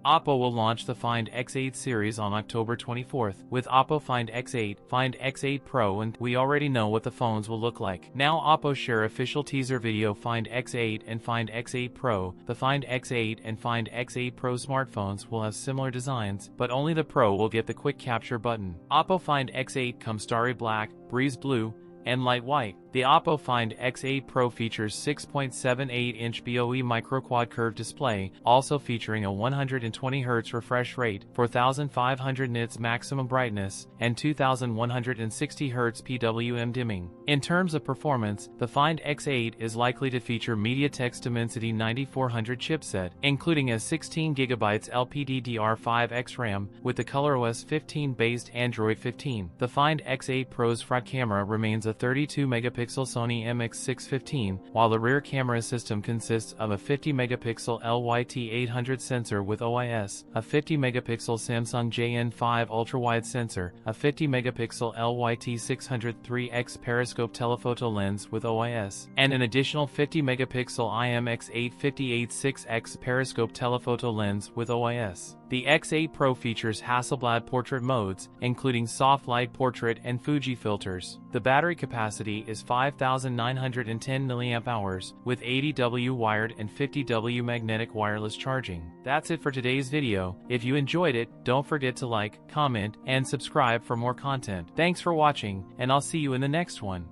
Oppo will launch the Find X8 series on October 24th, with Oppo Find X8, Find X8 Pro, and we already know what the phones will look like. Now Oppo share official teaser video Find X8 and Find X8 Pro. The Find X8 and Find X8 Pro smartphones will have similar designs, but only the Pro will get the quick capture button. Oppo Find X8 comes starry black, breeze blue, and light white. The Oppo Find X8 Pro features 6.78-inch BOE micro-quad curved display, also featuring a 120Hz refresh rate, 4500 nits maximum brightness, and 2160Hz PWM dimming. In terms of performance, the Find X8 is likely to feature MediaTek's Dimensity 9400 chipset, including a 16GB LPDDR5X RAM, with the ColorOS 15-based Android 15. The Find X8 Pro's front camera remains a 32-megapixel Sony MX615, while the rear camera system consists of a 50-megapixel LYT800 sensor with OIS, a 50-megapixel Samsung JN5 ultra-wide sensor, a 50-megapixel LYT603X periscope telephoto lens with OIS, and an additional 50-megapixel IMX858-6X periscope telephoto lens with OIS. The X8 Pro features Hasselblad portrait modes, including soft light portrait and Fuji filters. The battery capacity is 5,910 mAh, with 80W wired and 50W magnetic wireless charging. That's it for today's video. If you enjoyed it, don't forget to like, comment, and subscribe for more content. Thanks for watching, and I'll see you in the next one.